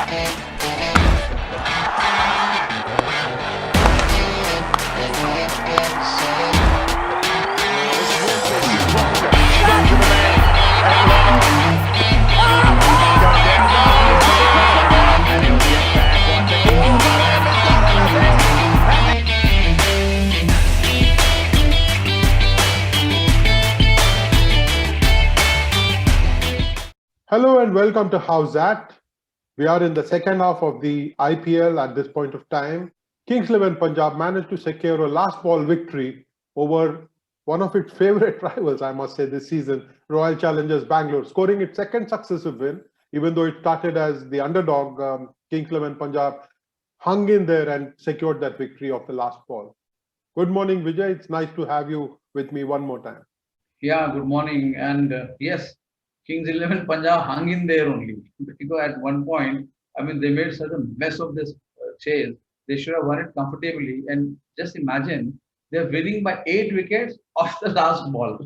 Hello and welcome to Howzzat. We are in the second half of the IPL at this point of time. Kings XI Punjab managed to secure a last ball victory over one of its favorite rivals, I must say, this season, Royal Challengers Bangalore, scoring its second successive win. Even though it started as the underdog, Kings XI Punjab hung in there and secured that victory of the last ball. Good morning, Vijay. It's nice to have you with me one more time. Yeah, good morning. And yes, Kings 11 Punjab hung in there only. Because at one point, I mean, they made such a mess of this chase. They should have won it comfortably. And just imagine, they're winning by 8 wickets off the last ball.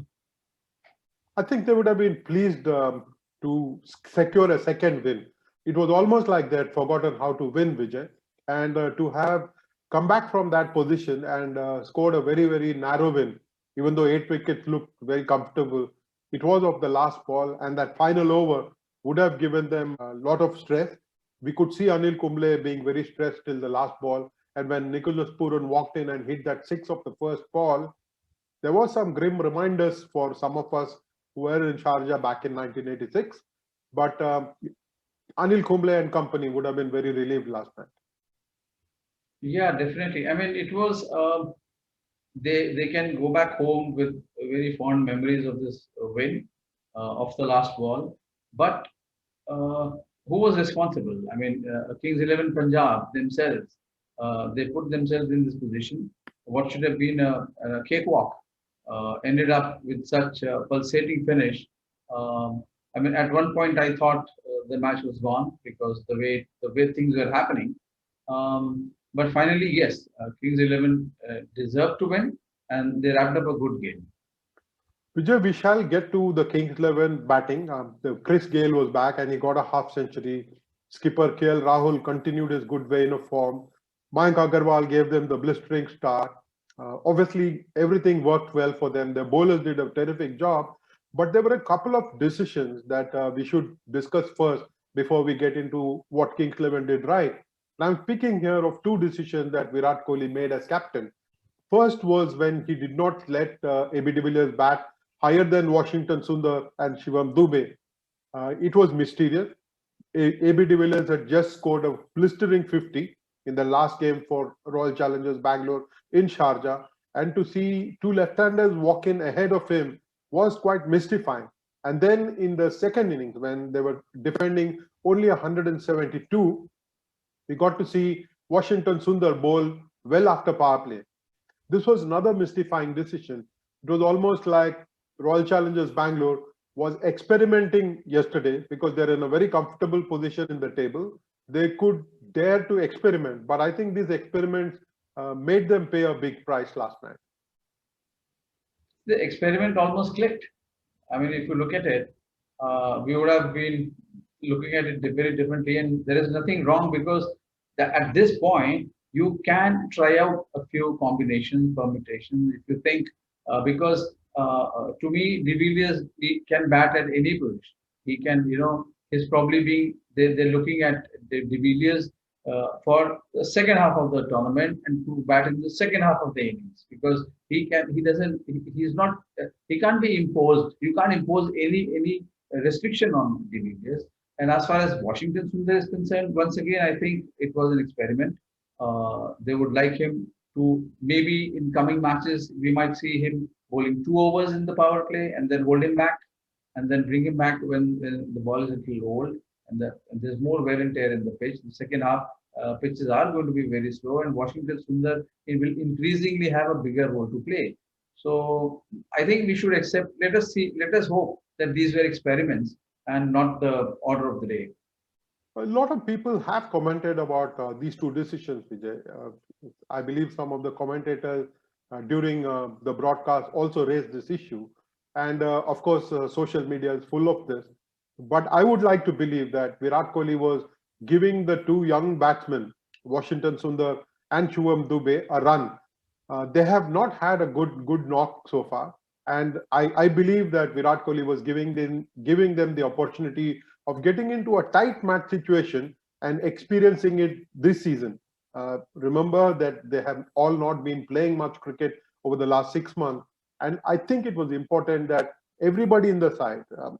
I think they would have been pleased to secure a second win. It was almost like they had forgotten how to win, Vijay, and to have come back from that position and scored a very, very narrow win, even though 8 wickets looked very comfortable. It was of the last ball, and that final over would have given them a lot of stress. We could see Anil Kumble being very stressed till the last ball, and when Nicholas Pooran walked in and hit that six of the first ball, there was some grim reminders for some of us who were in Sharjah back in 1986. But Anil Kumble and company would have been very relieved last night. Yeah, definitely. I mean, it was they can go back home with very fond memories of this win of the last ball. But who was responsible? I mean, Kings 11 Punjab themselves, they put themselves in this position. What should have been a cakewalk ended up with such a pulsating finish. I mean, at one point I thought the match was gone because the way things were happening. But finally, yes, Kings 11 deserved to win, and they wrapped up a good game. Vijay, we shall get to the Kings 11 batting. The Chris Gale was back and he got a half century. Skipper KL Rahul continued his good vein of form. Mayank Agarwal gave them the blistering start. Obviously, everything worked well for them. The bowlers did a terrific job, but there were a couple of decisions that we should discuss first before we get into what Kings 11 did right. And I'm speaking here of two decisions that Virat Kohli made as captain. First was when he did not let AB de Villiers bat higher than Washington Sundar and Shivam Dube. It was mysterious. AB de Villiers had just scored a blistering 50 in the last game for Royal Challengers Bangalore in Sharjah, and to see two left-handers walk in ahead of him was quite mystifying. And then in the second innings, when they were defending only 172, we got to see Washington Sundar bowl well after power play. This was another mystifying decision. It was almost like Royal Challengers Bangalore was experimenting yesterday because they're in a very comfortable position in the table. They could dare to experiment, but I think these experiments made them pay a big price last night. The experiment almost clicked. I mean, if you look at it, we would have been looking at it very differently, and there is nothing wrong because at this point you can try out a few combinations, permutations if you think, because to me, De Villiers he can bat at any position. He can, he's probably being they're looking at De Villiers for the second half of the tournament and to bat in the second half of the innings because he's not he can't be imposed. You can't impose any restriction on De Villiers. And as far as Washington Sundar is concerned, once again, I think it was an experiment. They would like him to maybe in coming matches, we might see him bowling 2 overs in the power play and then hold him back and then bring him back when the ball is a little old and there's more wear and tear in the pitch. The second half pitches are going to be very slow and Washington Sundar he will increasingly have a bigger role to play. So I think we should accept, let us hope that these were experiments and not the order of the day. A lot of people have commented about these two decisions, Vijay. I believe some of the commentators during the broadcast also raised this issue. And of course, social media is full of this. But I would like to believe that Virat Kohli was giving the two young batsmen, Washington Sundar and Shivam Dube, a run. They have not had a good knock so far, and I believe that Virat Kohli was giving them the opportunity of getting into a tight match situation and experiencing it this season. Remember that they have all not been playing much cricket over the last 6 months, and I think it was important that everybody in the side, uh,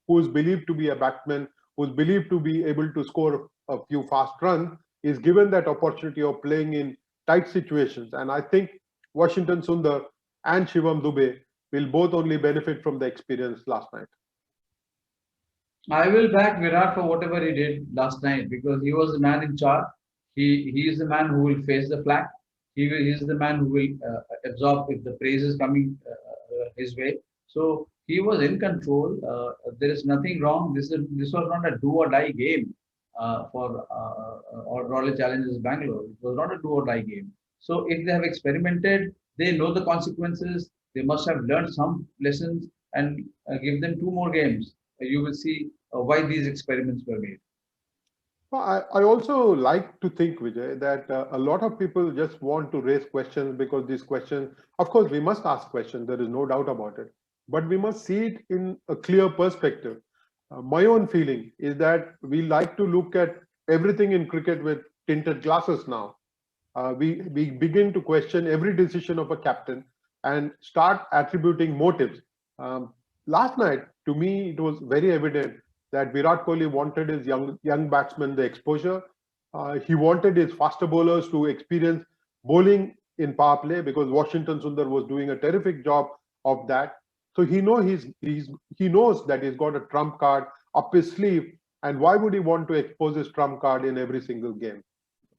who is believed to be a batsman, who is believed to be able to score a few fast runs, is given that opportunity of playing in tight situations. And I think Washington Sundar and Shivam Dube will both only benefit from the experience last night. I will back Virat for whatever he did last night because he was the man in charge. He is the man who will face the flag. He is the man who will absorb if the praise is coming his way. So he was in control. There is nothing wrong. This was not a do or die game for or Royal Challengers Bangalore. It was not a do or die game. So if they have experimented, they know the consequences. They must have learned some lessons and give them two more games. You will see why these experiments were made. Well, I also like to think, Vijay, that a lot of people just want to raise questions because these questions, of course, we must ask questions, there is no doubt about it, but we must see it in a clear perspective. My own feeling is that we like to look at everything in cricket with tinted glasses now. We begin to question every decision of a captain and start attributing motives. Last night, to me, it was very evident that Virat Kohli wanted his young batsmen the exposure. He wanted his faster bowlers to experience bowling in power play because Washington Sundar was doing a terrific job of that. So he knows that he's got a trump card up his sleeve, and why would he want to expose his trump card in every single game?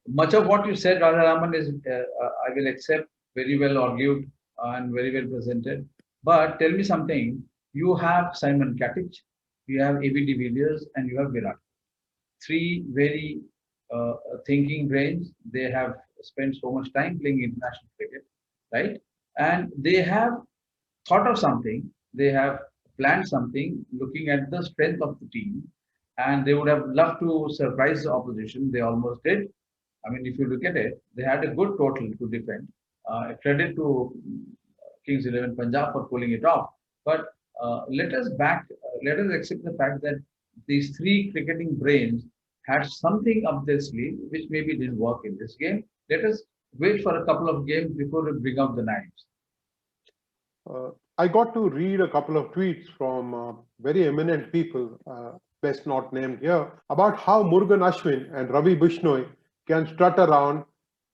Much of what you said, Rajaraman, is I will accept, very well argued and very well presented. But tell me something. You have Simon Katic, you have AB de Villiers, and you have Virat. Three very thinking brains. They have spent so much time playing international cricket, right? And they have thought of something. They have planned something, looking at the strength of the team, and they would have loved to surprise the opposition. They almost did. I mean, if you look at it, they had a good total to defend. Credit to Kings 11 Punjab for pulling it off. But let us accept the fact that these three cricketing brains had something up their sleeve which maybe didn't work in this game. Let us wait for a couple of games before we bring out the knives. I got to read a couple of tweets from very eminent people, best not named here, about how Murugan Ashwin and Ravi Bishnoi can strut around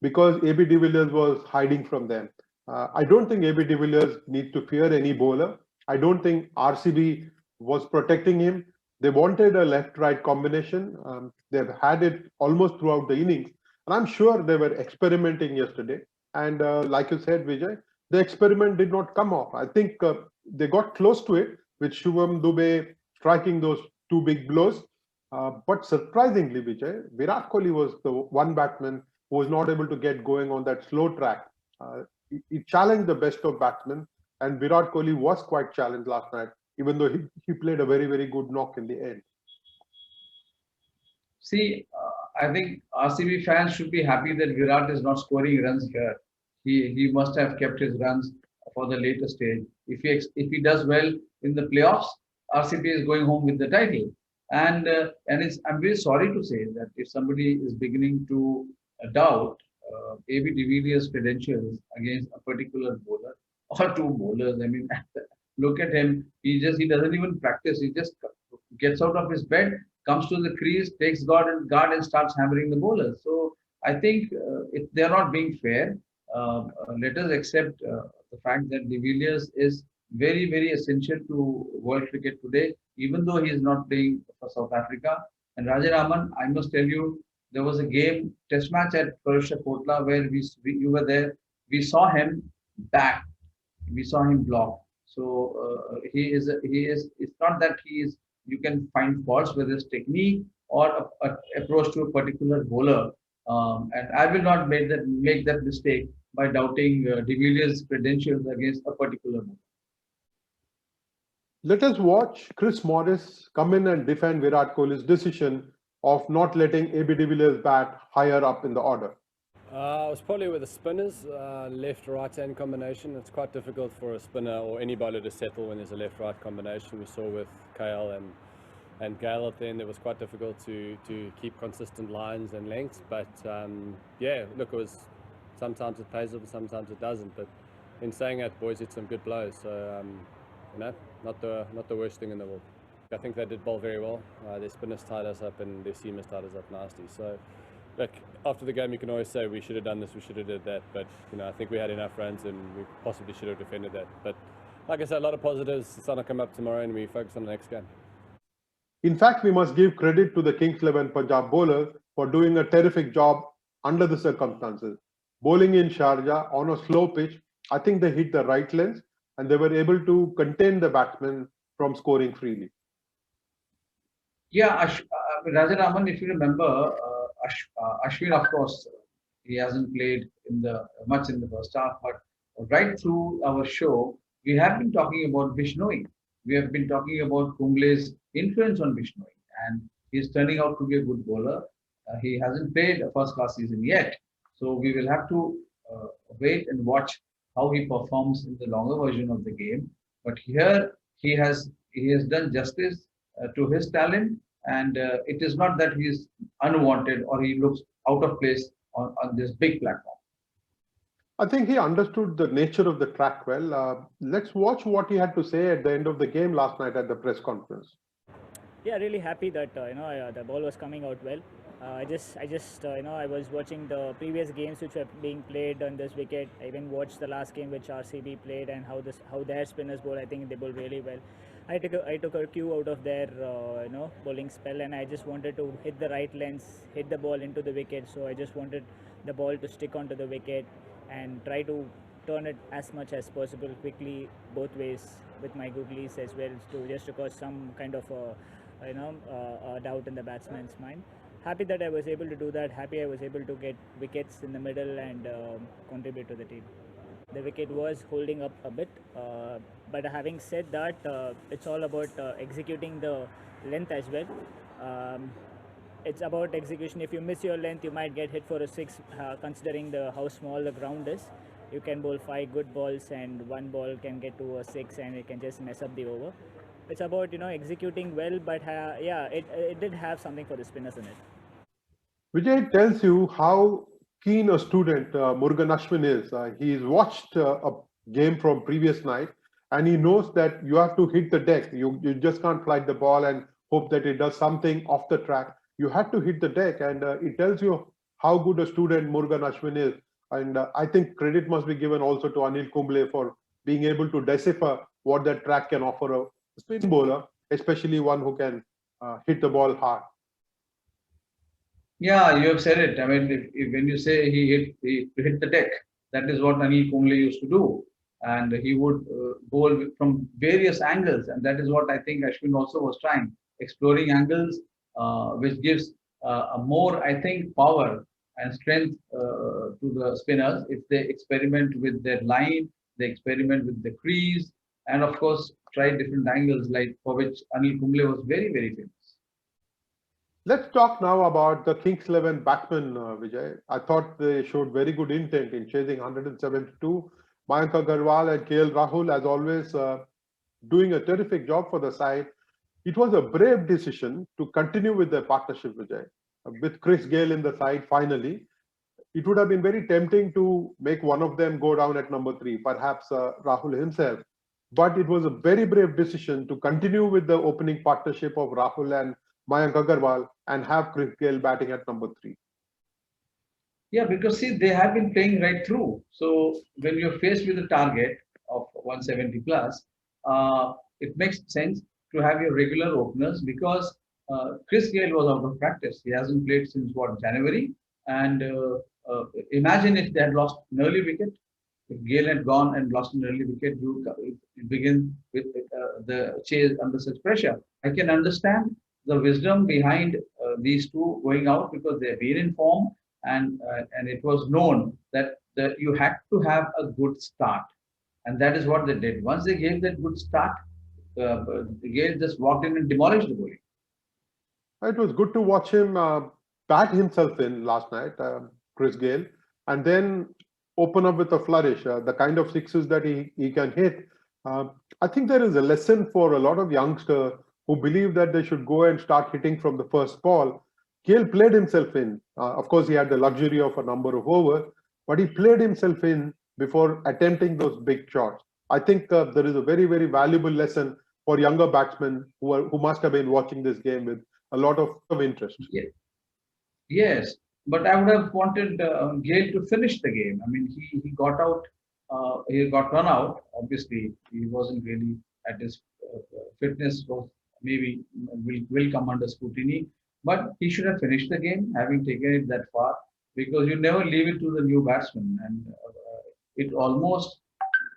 because AB de Villiers was hiding from them. I don't think AB de Villiers needs to fear any bowler. I don't think RCB was protecting him. They wanted a left-right combination. They've had it almost throughout the innings. And I'm sure they were experimenting yesterday. And like you said, Vijay, the experiment did not come off. I think they got close to it with Shivam Dube striking those two big blows. But surprisingly, Vijay, Virat Kohli was the one batsman who was not able to get going on that slow track. He challenged the best of batsmen, and Virat Kohli was quite challenged last night, even though he played a very, very good knock in the end. See, I think RCB fans should be happy that Virat is not scoring runs here. He must have kept his runs for the later stage. If he does well in the playoffs, RCB is going home with the title. And I'm very sorry to say that if somebody is beginning to doubt AB de Villiers' credentials against a particular bowler or two bowlers, I mean, look at him. He doesn't even practice. He just gets out of his bed, comes to the crease, takes guard and starts hammering the bowlers. So I think if they're not being fair, let us accept the fact that de Villiers is very, very essential to world cricket today, even though he is not playing for South Africa. And Rajaraman, I must tell you, there was a game, test match at Persia Kotla, where you were there. We saw him back. We saw him block. So it's not that you can find faults with his technique or approach to a particular bowler. And I will not make that mistake by doubting de Villiers' credentials against a particular bowler. Let us watch Chris Morris come in and defend Virat Kohli's decision of not letting AB de Villiers bat higher up in the order? I was probably with the spinners, left-right hand combination. It's quite difficult for a spinner or any bowler to settle when there's a left-right combination. We saw with KL and Gale at the end, it was quite difficult to keep consistent lines and lengths. But yeah, look, it was sometimes it pays off, sometimes it doesn't. But in saying that, boys hit some good blows, so you know, not the worst thing in the world. I think they did bowl very well. Their spinners tied us up and their seamers tied us up nasty. So look, after the game, you can always say we should have done this, we should have did that. But you know, I think we had enough runs and we possibly should have defended that. But like I said, a lot of positives. The sun will come up tomorrow and we focus on the next game. In fact, we must give credit to the Kings 11 Punjab bowlers for doing a terrific job under the circumstances. Bowling in Sharjah on a slow pitch, I think they hit the right length and they were able to contain the batsmen from scoring freely. Yeah, Rajaraman, if you remember, Ashwin, of course, he hasn't played much in the first half, but right through our show, we have been talking about Bishnoi. We have been talking about Kumble's influence on Bishnoi, and he's turning out to be a good bowler. He hasn't played a first-class season yet, so we will have to wait and watch how he performs in the longer version of the game. But here he has done justice to his talent, and it is not that he is unwanted or he looks out of place on this big platform. I think he understood the nature of the track well. Let's watch what he had to say at the end of the game last night at the press conference. Yeah, really happy that the ball was coming out well. I just I was watching the previous games which were being played on this wicket. I even watched the last game which RCB played and how their spinners bowl. I think they bowl really well. I took a cue out of their bowling spell, and I just wanted to hit the right lengths, hit the ball into the wicket. So I just wanted the ball to stick onto the wicket and try to turn it as much as possible quickly both ways with my googlies as well, to cause some kind of doubt in the batsman's mind. Happy that I was able to do that. Happy I was able to get wickets in the middle and contribute to the team. The wicket was holding up a bit, but having said that, it's all about executing the length as well. It's about execution. If you miss your length, you might get hit for a six, considering how small the ground is. You can bowl 5 good balls and one ball can get to a 6 and it can just mess up the over. It's about executing well, but yeah, it did have something for the spinners in it. Vijay tells you how keen a student Murugan Ashwin is. He's watched a game from previous night and he knows that you have to hit the deck. You just can't flight the ball and hope that it does something off the track. You have to hit the deck, and it tells you how good a student Murugan Ashwin is. And I think credit must be given also to Anil Kumble for being able to decipher what that track can offer a spin bowler, especially one who can hit the ball hard. Yeah, you have said it. I mean, when you say he hit the deck, that is what Anil Kumble used to do, and he would bowl from various angles, and that is what I think Ashwin also was trying, exploring angles, which gives a more, I think, power and strength to the spinners if they experiment with their line, they experiment with the crease, and of course try different angles, like for which Anil Kumble was very, very famous. Let's talk now about the Kings 11 batsmen, Vijay. I thought they showed very good intent in chasing 172. Mayank Agarwal and KL Rahul, as always, doing a terrific job for the side. It was a brave decision to continue with their partnership, Vijay. With Chris Gayle in the side finally, it would have been very tempting to make one of them go down at number 3, perhaps Rahul himself. But it was a very brave decision to continue with the opening partnership of Rahul and Mayank Agarwal and have Chris Gayle batting at number 3. Yeah, because see, they have been playing right through. So when you're faced with a target of 170 plus, it makes sense to have your regular openers, because Chris Gayle was out of practice. He hasn't played since January. And imagine if they had lost an early wicket. If Gayle had gone and lost an early wicket, you begin with the chase under such pressure. I can understand the wisdom behind these two going out, because they've been in form, and it was known that you had to have a good start, and that is what they did. Once they gave that good start, Gayle just walked in and demolished the bowling. It was good to watch him bat himself in last night, Chris Gale, and then open up with a flourish. The kind of sixes that he can hit. Uh, I think there is a lesson for a lot of youngsters who believe that they should go and start hitting from the first ball. Gale played himself in. Of course, he had the luxury of a number of overs, but he played himself in before attempting those big shots. I think there is a very, very valuable lesson for younger batsmen who must have been watching this game with a lot of interest. Yes, but I would have wanted Gale to finish the game. I mean, he got out, he got run out. Obviously, he wasn't really at his fitness was maybe will come under scrutiny. But he should have finished the game, having taken it that far, because you never leave it to the new batsman, and it almost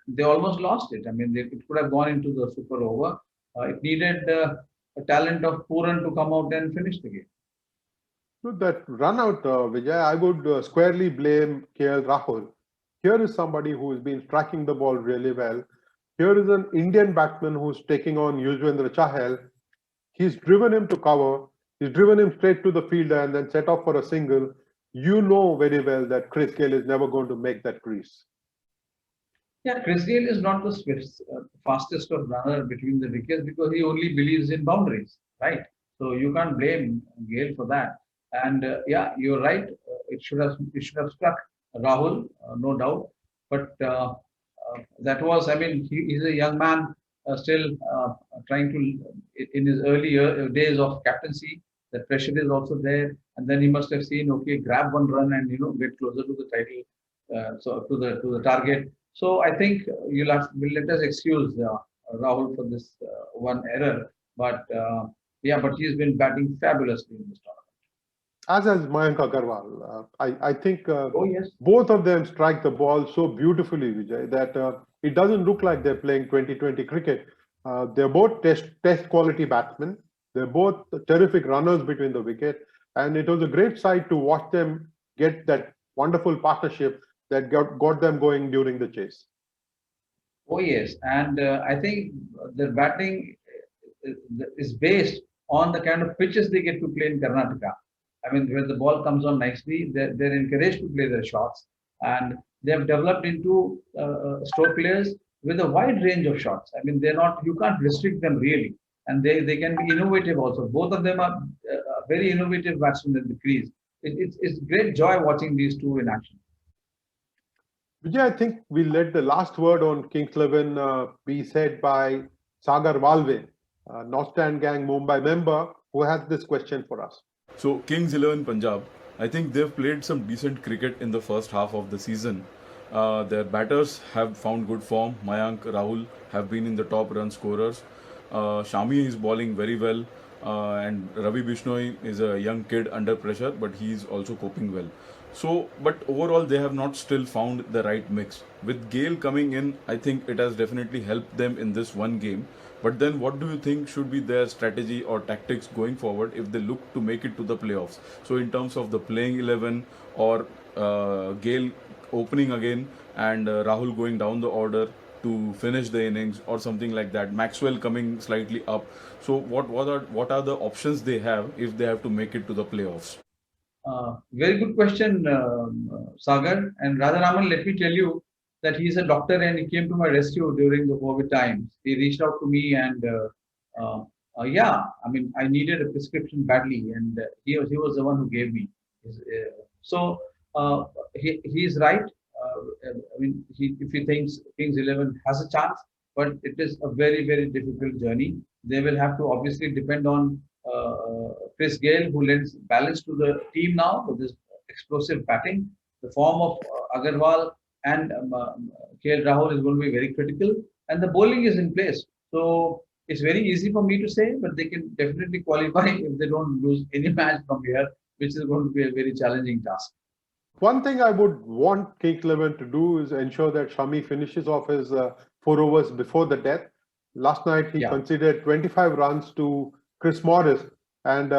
they almost lost it. I mean, it could have gone into the super over. It needed a talent of Puran to come out and finish the game. So that run out, Vijay, I would squarely blame KL Rahul. Here is somebody who has been striking the ball really well. Here is an Indian batsman who's taking on Yuzvendra Chahal. He's driven him to cover. He's driven him straight to the fielder and then set off for a single. You know very well that Chris Gale is never going to make that crease. Yeah, Chris Gale is not the fastest of runner between the wickets because he only believes in boundaries, right? So you can't blame Gale for that. And yeah, you're right. It should have struck Rahul, no doubt. But that was, I mean, he's a young man still trying to in his early days of captaincy. The pressure is also there, and then he must have seen, okay, grab one run and get closer to the title, so to the target. So I think will let us excuse Rahul for this one error, but yeah, but he's been batting fabulously in this tournament. As has Mayank Agarwal. I think Oh yes, both of them strike the ball so beautifully, Vijay, that it doesn't look like they're playing 2020 cricket. They're both test quality batsmen. They're both terrific runners between the wicket, and it was a great sight to watch them get that wonderful partnership that got them going during the chase. oh yes, and I think their batting is based on the kind of pitches they get to play in Karnataka. I mean, where the ball comes on nicely, they're encouraged to play their shots, and they have developed into stroke players with a wide range of shots. I mean, they're not you can't restrict them really, and they can be innovative also. Both of them are very innovative batsmen at the crease. It's great joy watching these two in action. Vijay, I think we let the last word on Kings 11 be said by Sagar Valve, Northstand Gang Mumbai member, who has this question for us. So Kings 11 Punjab, I think they've played some decent cricket in the first half of the season. Their batters have found good form. Mayank, Rahul have been in the top run scorers. Shami is bowling very well. And Ravi Bishnoi is a young kid under pressure, but he's also coping well. So, but overall, they have not still found the right mix. With Gale coming in, I think it has definitely helped them in this one game. But then, what do you think should be their strategy or tactics going forward if they look to make it to the playoffs? So, in terms of the playing 11 or Gale opening again and Rahul going down the order to finish the innings or something like that, Maxwell coming slightly up. So, what are the options they have if they have to make it to the playoffs? Very good question, Sagar. And Rajaraman, let me tell you that he's a doctor and he came to my rescue during the COVID times. He reached out to me and yeah, I mean, I needed a prescription badly, and he was the one who gave me. So he's right. I mean, if he thinks Kings 11 has a chance, but it is a very, very difficult journey. They will have to obviously depend on Chris Gale, who lends balance to the team now with his explosive batting. The form of Agarwal and KL Rahul is going to be very critical, and the bowling is in place. So it's very easy for me to say, but they can definitely qualify if they don't lose any match from here, which is going to be a very challenging task. One thing I would want Kings 11 to do is ensure that Shami finishes off his 4 overs before the death. Last night he conceded 25 runs to Chris Morris, and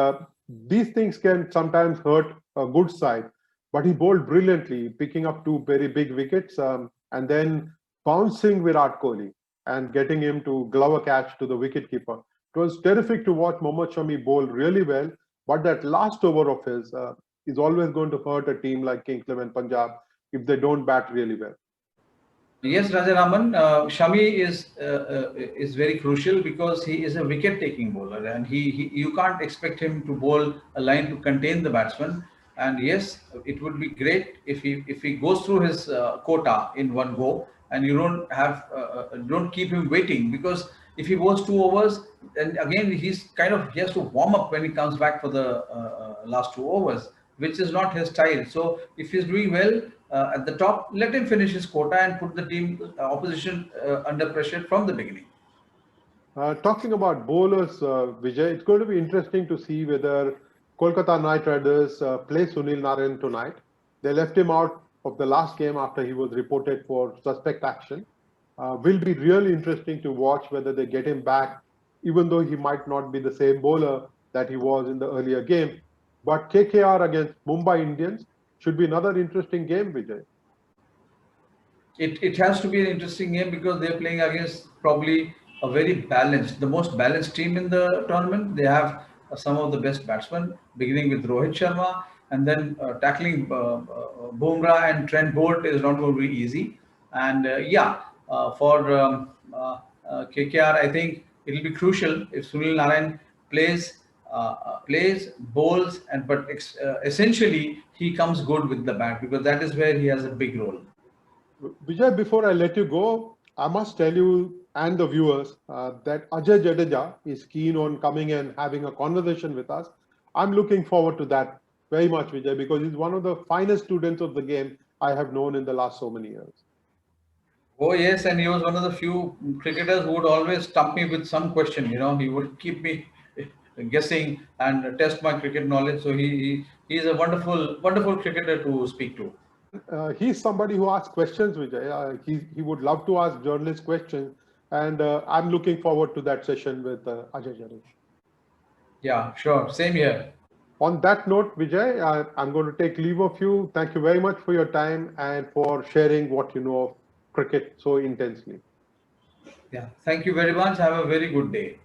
these things can sometimes hurt a good side. But he bowled brilliantly, picking up 2 very big wickets and then bouncing Virat Kohli and getting him to glove a catch to the wicketkeeper. It was terrific to watch Mohammad Shami bowl really well. But that last over of his is always going to hurt a team like Kings XI Punjab if they don't bat really well. Yes, Rajaraman, Shami is very crucial because he is a wicket-taking bowler, and he you can't expect him to bowl a line to contain the batsman. And yes, it would be great if he goes through his quota in one go, and you don't keep him waiting, because if he bowls 2 overs, and again he has to warm up when he comes back for the last 2 overs, which is not his style. So if he's doing well at the top, let him finish his quota and put the team opposition under pressure from the beginning. Talking about bowlers, Vijay, it's going to be interesting to see whether Kolkata Knight Riders play Sunil Narine tonight. They left him out of the last game after he was reported for suspect action. Will be really interesting to watch whether they get him back, even though he might not be the same bowler that he was in the earlier game. But KKR against Mumbai Indians should be another interesting game, Vijay. It has to be an interesting game because they're playing against probably the most balanced team in the tournament. They have some of the best batsmen, beginning with Rohit Sharma, and then tackling Bumrah and Trent Bolt is not going to be easy. And for KKR, I think it will be crucial if Sunil Narine plays, bowls, but essentially he comes good with the bat, because that is where he has a big role. Vijay, before I let you go, I must tell you and the viewers that Ajay Jadeja is keen on coming and having a conversation with us. I'm looking forward to that very much, Vijay, because he's one of the finest students of the game I have known in the last so many years. Oh yes, and he was one of the few cricketers who would always stump me with some question. He would keep me guessing and test my cricket knowledge. So he's a wonderful cricketer to speak to. He's somebody who asks questions, Vijay. He would love to ask journalists questions, and I'm looking forward to that session with Ajay Jadeja. Yeah, sure. Same here. On that note, Vijay, I'm going to take leave of you. Thank you very much for your time and for sharing what you know of cricket so intensely. Yeah. Thank you very much. Have a very good day.